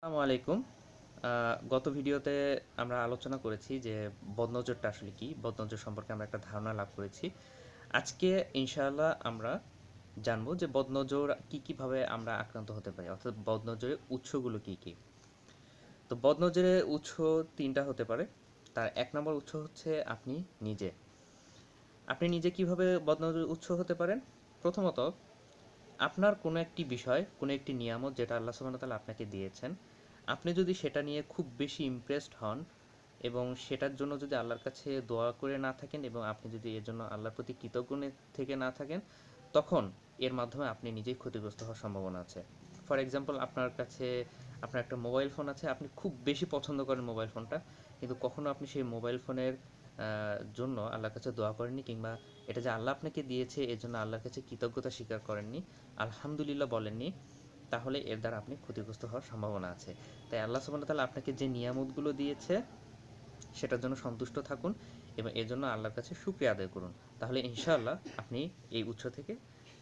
আসসালামু আলাইকুম। গত ভিডিওতে আমরা আলোচনা করেছি যে বদনজরটা আসলে কি, বদনজর সম্পর্কে আমরা একটা ধারণা লাভ করেছি। আজকে ইনশাআল্লাহ আমরা জানবো যে বদনজর কিভাবে আমরা আক্রান্ত হতে পারি, অর্থাৎ বদনজরের উৎসগুলো কি কি। তো বদনজরের উৎস তিনটা হতে পারে। তার এক নম্বর উৎস হচ্ছে আপনি নিজে। আপনি নিজে কিভাবে বদনজরের উৎস হতে পারেন? প্রথমত, আপনার কোনো একটি বিষয়, কোনো একটি নিয়ামত যেটা আল্লাহ সুবহানাহু ওয়া তাআলা আপনাকে দিয়েছেন, আপনি যদি সেটা নিয়ে খুব বেশি ইমপ্রেসড হন এবং সেটার জন্য যদি আল্লাহর কাছে দোয়া করে না থাকেন এবং আপনি যদি এর জন্য আল্লাহর প্রতি কৃতজ্ঞ থেকে না থাকেন, তখন এর মাধ্যমে আপনি নিজেই ক্ষতিগ্রস্ত হওয়ার সম্ভাবনা আছে। ফর এক্সাম্পল, আপনার কাছে আপনার একটা মোবাইল ফোন আছে, আপনি খুব বেশি পছন্দ করেন মোবাইল ফোনটা, কিন্তু কখনো আপনি সেই মোবাইল ফোনের জন্য আল্লাহর কাছে দোয়া করেননি, কিংবা এটা যে আল্লাহ আপনাকে দিয়েছে এর জন্য আল্লাহর কাছে কৃতজ্ঞতা স্বীকার করেননি, আলহামদুলিল্লাহ বলেননি, তাহলে এর দ্বারা আপনি ক্ষতিগ্রস্ত হওয়ার সম্ভাবনা আছে। তাই আল্লাহ সুবহানাহু ওয়া তাআলা আপনাকে যে নিয়ামতগুলো দিয়েছে সেটার জন্য সন্তুষ্ট থাকুন এবং এর জন্য আল্লাহর কাছে শুকরিয়া আদায় করুন। তাহলে ইনশাআল্লাহ আপনি এই উৎস থেকে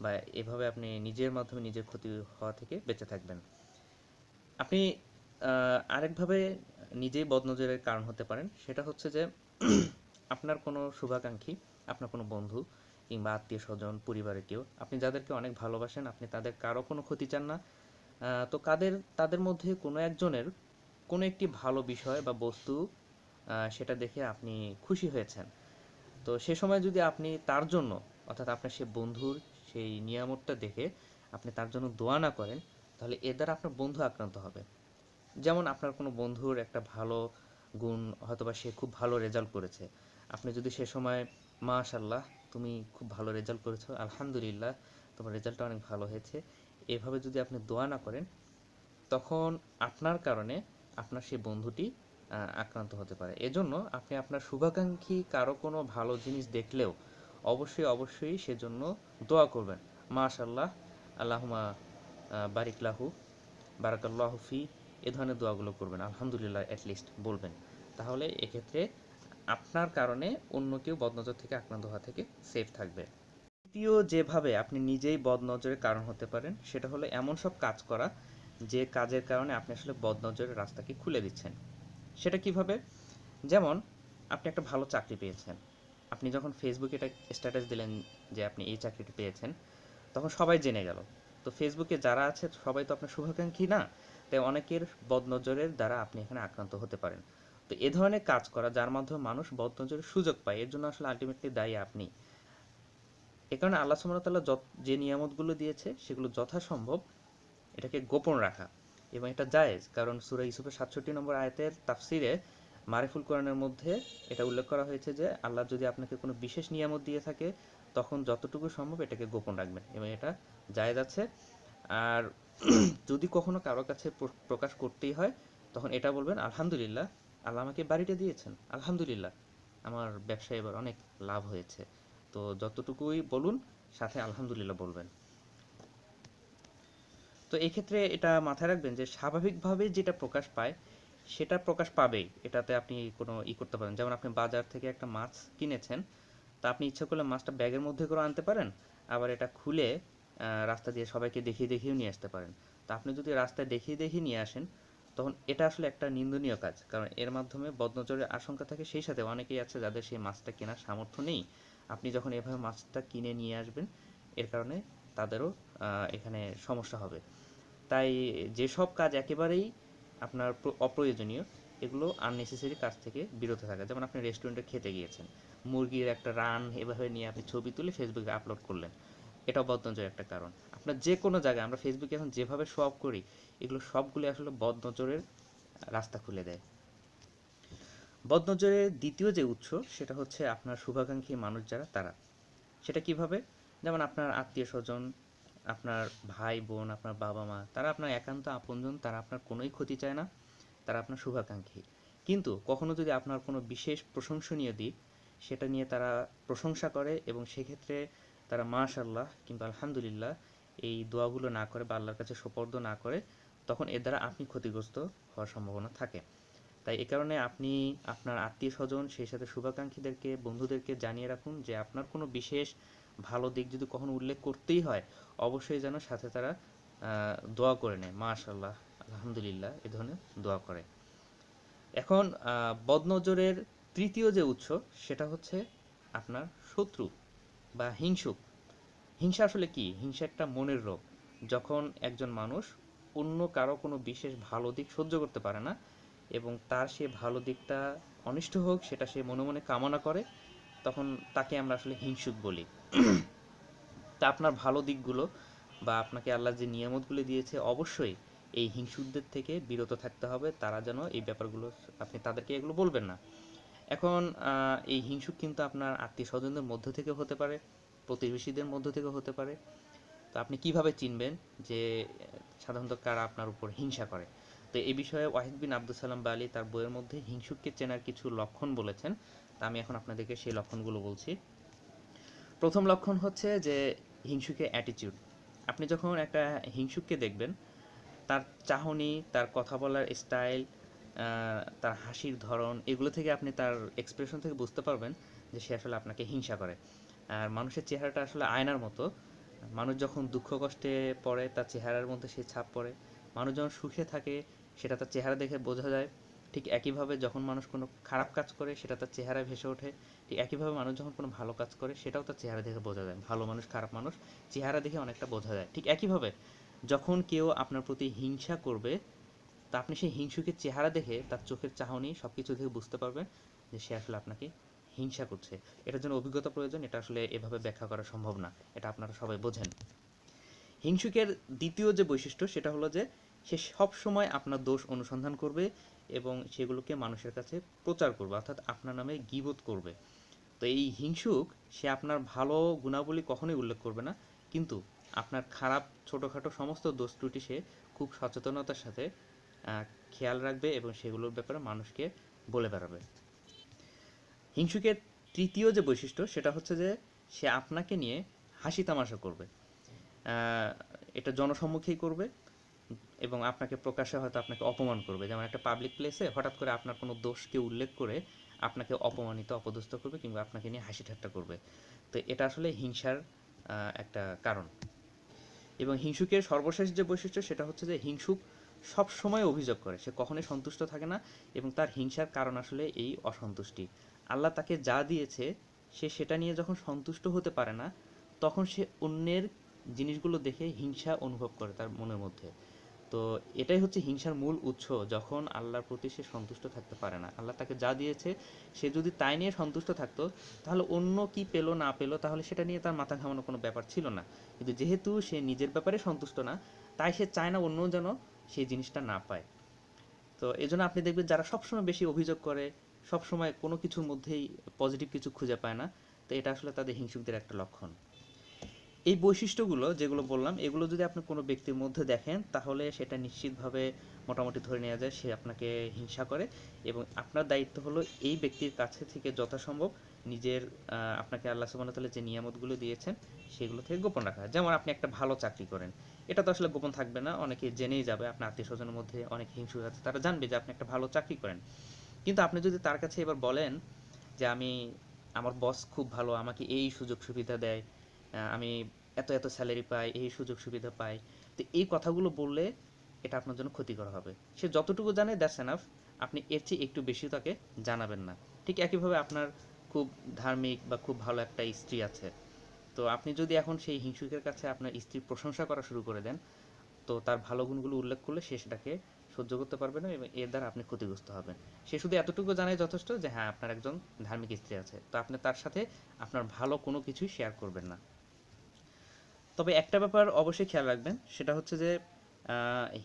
বা এভাবে আপনি নিজের মাধ্যমে নিজের ক্ষতি হওয়া থেকে বেঁচে থাকবেন। আপনি আরেকভাবে নিজেই বদনজরের কারণ হতে পারেন। সেটা হচ্ছে যে আপনার কোনো শুভাকাঙ্ক্ষী, আপনার কোনো বন্ধু কিংবা আত্মীয়স্বজন, পরিবারের কেউ, আপনি যাদেরকে অনেক ভালোবাসেন, আপনি তাদের কারো কোনো ক্ষতি চান না। তো তাদের মধ্যে কোনো একজনের কোনো একটি ভালো বিষয় বা বস্তু সেটা দেখে আপনি খুশি হয়েছেন। তো সে সময় যদি আপনি তার জন্য, অর্থাৎ আপনার সে বন্ধুর সেই নিয়ামতটা দেখে আপনি তার জন্য দোয়া না করেন, তাহলে এর দ্বারা আপনার বন্ধু আক্রান্ত হবে। যেমন আপনার কোনো বন্ধুর একটা ভালো গুণ, হয়তোবা সে খুব ভালো রেজাল্ট করেছে, আপনি যদি সে সময় মাশাআল্লাহ তুমি খুব ভালো রেজাল্ট করেছো, আলহামদুলিল্লাহ তোমার রেজাল্টটা অনেক ভালো হয়েছে, এভাবে যদি আপনি দোয়া না করেন, তখন আপনার কারণে আপনার সেই বন্ধুটি আক্রান্ত হতে পারে। এজন্য আপনি আপনার শুভাকাঙ্ক্ষী কারো কোনো ভালো জিনিস দেখলেও অবশ্যই সেজন্য দোয়া করবেন। মাশাআল্লাহ, আল্লাহুম্মা বারিক লাহু, বারাকাল্লাহু ফি, এ ধরনের দোয়াগুলো করবেন। আলহামদুলিল্লাহ লিস্ট বলবেন। তাহলে এক্ষেত্রে আপনার কারণে অন্য কেউ বদনজর থেকে আক্রান্ত হওয়া থেকে সেফ থাকবে। তৃতীয় যেভাবে আপনি নিজেই বদনজরের কারণ হতে পারেন, সেটা হলো এমন সব কাজ করা যে কাজের কারণে আপনি আসলে বদনজরের রাস্তাকে খুলে দিচ্ছেন। সেটা কিভাবে? যেমন, আপনি একটা ভালো চাকরি পেয়েছেন, আপনি যখন ফেসবুকে এটা স্ট্যাটাস দিলেন যে আপনি এই চাকরিটি পেয়েছেন, তখন সবাই জেনে গেল। তো ফেসবুকে যারা আছে সবাই তো আপনার শুভাকাঙ্ক্ষী না, তাই অনেকের বদনজরের দ্বারা আপনি এখানে আক্রান্ত হতে পারেন। তো এ ধরনের কাজ করা যার মাধ্যমে মানুষ বদনজরের সুযোগ পায়, এর জন্য আসলে আলটিমেটলি দায়ী আপনি। এ কারণে আল্লাহ সুবহানাহু ওয়া তাআলা যে নিয়ামতগুলো দিয়েছে সেগুলো যথাসম্ভব এটাকে গোপন রাখা, এবং এটা জায়েজ, কারণ সূরা ইউসুফের ৬৭ নম্বর আয়াতের তাফসিরে মারিফুল কোরআনের মধ্যে এটা উল্লেখ করা হয়েছে যে আল্লাহ যদি আপনাকে কোনো বিশেষ নিয়ামত দিয়ে থাকে, তখন যতটুকু সম্ভব এটাকে গোপন রাখবেন, এবং এটা জায়েজ আছে। আর যদি কখনো কারো কাছে প্রকাশ করতেই হয়, তখন এটা বলবেন আলহামদুলিল্লাহ, আল্লাহ আমাকে বাড়িটা দিয়েছেন, আলহামদুলিল্লাহ আমার ব্যবসায় এবার অনেক লাভ হয়েছে। তো যতটুকুই বলুন, সাথে আলহামদুলিল্লাহ বলবেন। তো এই ক্ষেত্রে এটা মাথায় রাখবেন যে স্বাভাবিকভাবে যেটা প্রকাশ পায় সেটা প্রকাশ পাবেই, এটাতে আপনি কোনো করতে পারেন। যেমন আপনি বাজার থেকে একটা মাছ কিনেছেন, তা আপনি ইচ্ছা করলে মাছটা ব্যাগের মধ্যে করে আনতে পারেন, আবার এটা খুলে রাস্তা দিয়ে সবাইকে দেখিয়েও নিয়ে আসতে পারেন। তা আপনি যদি রাস্তায় দেখিয়ে নিয়ে আসেন, তখন এটা আসলে একটা নিন্দনীয় কাজ, কারণ এর মাধ্যমে বদনজরের আশঙ্কা থাকে। সেই সাথে অনেকেই আছে যাদের সেই মাছটা কেনার সামর্থ্য নেই, আপনি যখন এভাবে মাছটা কিনে নিয়ে আসবেন, এর কারণে তাদেরও এখানে সমস্যা হবে। তাই যেসব কাজ একেবারেই আপনার অপ্রয়োজনীয়, এগুলো আননেসেসারি কাজ থেকে বিরত থাকা। যেমন আপনি রেস্টুরেন্টে খেতে গিয়েছেন, মুরগির একটা রান এভাবে নিয়ে আপনি ছবি তুলে ফেসবুকে আপলোড করলেন, এটাও বদনজরের একটা কারণ। আপনার যে কোনো জায়গায় আমরা ফেসবুকে এখন যেভাবে শো অফ করি, এগুলো সবগুলো আসলে বদনজরের রাস্তা খুলে দেয়। বদনজরের দ্বিতীয় যে উৎস, সেটা হচ্ছে আপনার শুভাকাঙ্ক্ষী মানুষ যারা, তারা। সেটা কিভাবে? যেমন আপনার আত্মীয়স্বজন, আপনার ভাই বোন, আপনার বাবা মা, তারা আপনার একান্ত আপনজন, তারা আপনার কোনোই ক্ষতি চায় না, তারা আপনার শুভাকাঙ্ক্ষী। কিন্তু কখনো যদি আপনার কোনো বিশেষ প্রশংসনীয় দিক, সেটা নিয়ে তারা প্রশংসা করে এবং সেক্ষেত্রে তারা মাশাআল্লাহ কিংবা আলহামদুলিল্লাহ এই দোয়াগুলো না করে বা আল্লাহর কাছে সোপর্দ না করে, তখন এর দ্বারা আপনি ক্ষতিগ্রস্ত হওয়ার সম্ভাবনা থাকে। তাই এ কারণে আপনি আপনার আত্মীয়স্বজন, সেই সাথে শুভাকাঙ্ক্ষীদেরকে, বন্ধুদেরকে জানিয়ে রাখুন যে আপনার কোনো বিশেষ ভালো দিক যদি কখনো উল্লেখ করতেই হয়, অবশ্যই যেন সাথে তারা দোয়া করে নেয়, মাশাআল্লাহ আলহামদুলিল্লাহ এ ধরনের দোয়া করে। এখন বদনজরের তৃতীয় যে উৎস সেটা হচ্ছে আপনার শত্রু বা হিংসুক। হিংসা আসলে কি? হিংসা একটা মনের রোগ। যখন একজন মানুষ অন্য কারো কোনো বিশেষ ভালো দিক সহ্য করতে পারে না এবং তার সে ভালো দিকটা অনিষ্ট হোক সেটা সে মনে মনে কামনা করে, তখন তাকে আমরা আসলে হিংসুক বলি। তা আপনার ভালো দিকগুলো বা আপনাকে আল্লাহ যে নিয়ামতগুলো দিয়েছে, অবশ্যই এই হিংসুকদের থেকে বিরত থাকতে হবে। তারা যেন এই ব্যাপারগুলো, আপনি তাদেরকে এগুলো বলবেন না। এখন এই হিংসুক কিন্তু আপনার আত্মীয় স্বজনদের মধ্য থেকে হতে পারে, প্রতিবেশীদের মধ্য থেকে হতে পারে। তো আপনি কিভাবে চিনবেন যে সাধারণত কারা আপনার উপর হিংসা করে? তো এই বিষয়ে ওয়াহিদ বিন আব্দুল সালাম বালি তার বইয়ের মধ্যে হিংসুককে চেনার কিছু লক্ষণ বলেছেন। তা আমি এখন আপনাদেরকে সেই লক্ষণগুলো বলছি। প্রথম লক্ষণ হচ্ছে যে হিংসুকের অ্যাটিটিউড। আপনি যখন একটা হিংসুককে দেখবেন, তার চাহনি, তার কথা বলার স্টাইল, তার হাসির ধরন, এগুলো থেকে আপনি তার এক্সপ্রেশন থেকে বুঝতে পারবেন যে সে আসলে আপনাকে হিংসা করে। আর মানুষের চেহারাটা আসলে আয়নার মতো। মানুষ যখন দুঃখ কষ্টে পড়ে তার চেহারার মধ্যে সেই ছাপ পড়ে। মানুষ যখন সুখে থাকে সেটা তার চেহারা দেখে বোঝা যায়। ঠিক একইভাবে যখন মানুষ কোনো খারাপ কাজ করে সেটা তার চেহারায় ভেসে ওঠে। ঠিক একইভাবে মানুষ যখন কোনো ভালো কাজ করে সেটাও তার চেহারা দেখে বোঝা যায়। ভালো মানুষ, খারাপ মানুষ চেহারা দেখে অনেকটা বোঝা যায়। ঠিক একইভাবে যখন কেউ আপনার প্রতি হিংসা করবে, তা আপনি সেই হিংসুকের চেহারা দেখে, তার চোখের চাহনি সব কিছু দেখে বুঝতে পারবেন যে সে আসলে আপনাকে হিংসা করছে। এটার জন্য অভিজ্ঞতা প্রয়োজন, এটা আসলে এভাবে ব্যাখ্যা করা সম্ভব না, এটা আপনারা সবাই বোঝেন। হিংসুকের দ্বিতীয় যে বৈশিষ্ট্য সেটা হলো যে সে সব সময় আপনার দোষ অনুসন্ধান করবে এবং সেগুলোকে মানুষের কাছে প্রচার করবে, অর্থাৎ আপনার নামে গীবত করবে। তো এই হিংসুক সে আপনার ভালো গুণাবলী কখনোই উল্লেখ করবে না, কিন্তু আপনার খারাপ ছোটোখাটো সমস্ত দোষ ত্রুটি সে খুব সচেতনতার সাথে খেয়াল রাখবে এবং সেগুলোর ব্যাপারে মানুষকে বলে বেড়াবে। হিংসুকের তৃতীয় যে বৈশিষ্ট্য সেটা হচ্ছে যে সে আপনাকে নিয়ে হাসি তামাশা করবে। এটা জনসম্মুখেই করবে এবং আপনাকে প্রকাশ্যে হয়তো আপনাকে অপমান করবে। যেমন একটা পাবলিক প্লেসে হঠাৎ করে আপনার কোনো দোষকে উল্লেখ করে আপনাকে অপমানিত, অপদস্থ করবে কিংবা আপনাকে নিয়ে হাসি ঠাট্টা করবে। তো এটা আসলে হিংসার একটা কারণ। এবং হিংসুকের সর্বশেষ যে বৈশিষ্ট্য সেটা হচ্ছে যে হিংসুক সব সময় অভিযোগ করে, সে কখনোই সন্তুষ্ট থাকে না এবং তার হিংসার কারণ আসলে এই অসন্তুষ্টি। আল্লাহ তাকে যা দিয়েছে সে সেটা নিয়ে যখন সন্তুষ্ট হতে পারে না, তখন সে অন্যের জিনিসগুলো দেখে হিংসা অনুভব করে তার মনের মধ্যে। তো এটাই হচ্ছে হিংসার মূল উৎস, যখন আল্লাহর প্রতি সে সন্তুষ্ট থাকতে পারে না। আল্লাহ তাকে যা দিয়েছে সে যদি তাই নিয়ে সন্তুষ্ট থাকতো, তাহলে অন্য কি পেলো না পেলো তাহলে সেটা নিয়ে তার মাথা ঘামানোর কোনো ব্যাপার ছিল না। কিন্তু যেহেতু সে নিজের ব্যাপারে সন্তুষ্ট না, তাই সে চায় না অন্য যেন সেই জিনিসটা না পায়। তো এই জন্য আপনি দেখবেন যারা সবসময় বেশি অভিযোগ করে, সবসময় কোনো কিছুর মধ্যেই পজিটিভ কিছু খুঁজে পায় না, তো এটা আসলে তাদের হিংসুকদের একটা লক্ষণ। এই বৈশিষ্ট্যগুলো যেগুলো বললাম, এগুলো যদি আপনি কোনো ব্যক্তির মধ্যে দেখেন তাহলে সেটা নিশ্চিতভাবে মোটামুটি ধরে নেওয়া যায় সে আপনাকে হিংসা করে। এবং আপনার দায়িত্ব হলো এই ব্যক্তির কাছে থেকে যথাসম্ভব নিজের আপনাকে আল্লাহ সুবহানাহু ওয়া তাআলা যে নিয়ামতগুলো দিয়েছেন সেগুলো থেকে গোপন রাখা। যেমন আপনি একটা ভালো চাকরি করেন, এটা তো আসলে গোপন থাকবে না, অনেকে জেনেই যাবে। আপনার আত্মীয় স্বজনের মধ্যে অনেক হিংসুক আছে, তারা জানবে যে আপনি একটা ভালো চাকরি করেন। কিন্তু আপনি যদি তার কাছে এবার বলেন যে আমার বস খুব ভালো, আমাকে এই সুযোগ সুবিধা দেয়, আমি এত এত স্যালারি পাই, এই সুযোগ সুবিধা পাই, তো এই কথাগুলো বললে এটা আপনার জন্য ক্ষতিকর হবে। সে যতটুকু জানে দ্যাটস এনাফ, আপনি এর চেয়ে একটু বেশি তাকে জানাবেন না। ঠিক একইভাবে আপনার খুব ধার্মিক বা খুব ভালো একটা স্ত্রী আছে, তো আপনি যদি এখন সেই হিংসুকের কাছে আপনার স্ত্রীর প্রশংসা করা শুরু করে দেন, তো তার ভালো গুণগুলো উল্লেখ করলে সে সেটাকে সহ্য করতে পারবে না এবং এর দ্বারা আপনি ক্ষতিগ্রস্ত হবেন। সে শুধু এতটুকু জানাই যথেষ্ট যে হ্যাঁ আপনার একজন ধার্মিক স্ত্রী আছে, তো আপনি তার সাথে আপনার ভালো কোনো কিছুই শেয়ার করবেন না। তবে একটা ব্যাপার অবশ্যই খেয়াল রাখবেন, সেটা হচ্ছে যে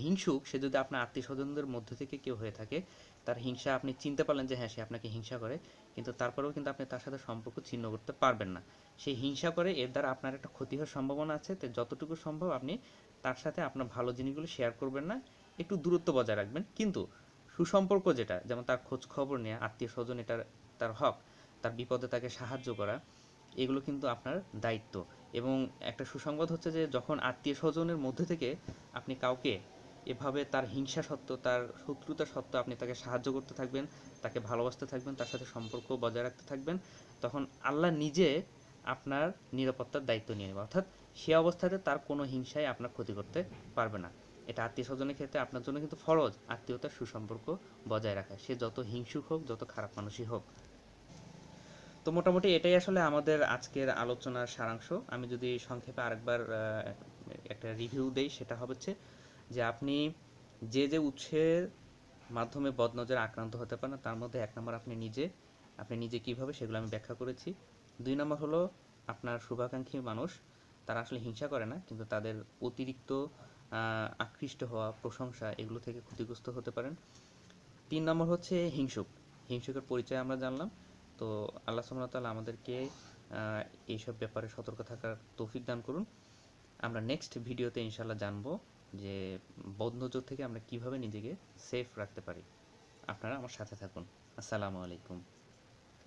হিংসুক সে যদি আপনার আত্মীয় স্বজনদের মধ্য থেকে কেউ হয়ে থাকে, তার হিংসা আপনি চিনতে পারলেন যে হ্যাঁ সে আপনাকে হিংসা করে, কিন্তু তারপরেও কিন্তু আপনি তার সাথে সম্পর্ক ছিন্ন করতে পারবেন না। সে হিংসা করে, এর দ্বারা আপনার একটা ক্ষতি হওয়ার সম্ভাবনা আছে, তো যতটুকু সম্ভব আপনি তার সাথে আপনার ভালো জিনিসগুলো শেয়ার করবেন না, একটু দূরত্ব বজায় রাখবেন। কিন্তু সুসম্পর্ক যেটা, যেমন তার খোঁজ খবর নেওয়া, আত্মীয় স্বজন, এটা তার হক, তার বিপদে তাকে সাহায্য করা, এগুলো কিন্তু আপনার দায়িত্ব। এবং একটা সুসংবাদ হচ্ছে যে যখন আত্মীয় স্বজনের মধ্যে থেকে আপনি কাউকে এভাবে তার হিংসা সত্ত্বেও, তার শত্রুতা সত্ত্বেও আপনি তাকে সাহায্য করতে থাকবেন, তাকে ভালোবাসতে থাকবেন, তার সাথে সম্পর্ক বজায় রাখতে থাকবেন, তখন আল্লাহ নিজে আপনার নিরাপত্তার দায়িত্ব নিয়ে নেবে। অর্থাৎ সে অবস্থাতে তার কোনো হিংসায় আপনার ক্ষতি করতে পারবে না। এটা আত্মীয়-স্বজনের ক্ষেত্রে আপনার জন্য কিন্তু ফরজ আত্মীয়তার সুসম্পর্ক বজায় রাখা। সে যত হিংসুক হোক, যত খারাপ মানুষই হোক। তো মোটামুটি এটাই আসলে আমাদের আজকের আলোচনার সারাংশ। আমি যদি সংক্ষেপে আরেকবার একটা রিভিউ দেই, সেটা হচ্ছে যে আপনি যে উৎসের মাধ্যমে বদনজরে আক্রান্ত হতে পারেন তার মধ্যে ১ নম্বর আপনি নিজে কীভাবে, সেগুলো আমি ব্যাখ্যা করেছি। ২ নম্বর হলো আপনার শুভাকাঙ্ক্ষী মানুষ, তারা আসলে হিংসা করে না, কিন্তু তাদের অতিরিক্ত আকৃষ্ট হওয়া, প্রশংসা, এগুলো থেকে ক্ষতিগ্রস্ত হতে পারেন। ৩ নম্বর হচ্ছে হিংসুকের পরিচয় আমরা জানলাম। তো আল্লাহ সুবহানাহু ওয়া তাআলা আমাদেরকে এইসব ব্যাপারে সতর্ক থাকার তৌফিক দান করুন। আমরা নেক্সট ভিডিওতে ইনশাআল্লাহ জানবো যে বদনজর থেকে আমরা কিভাবে নিজেকে সেফ রাখতে পারি। আপনারা আমার সাথে থাকুন। আসসালামু আলাইকুম।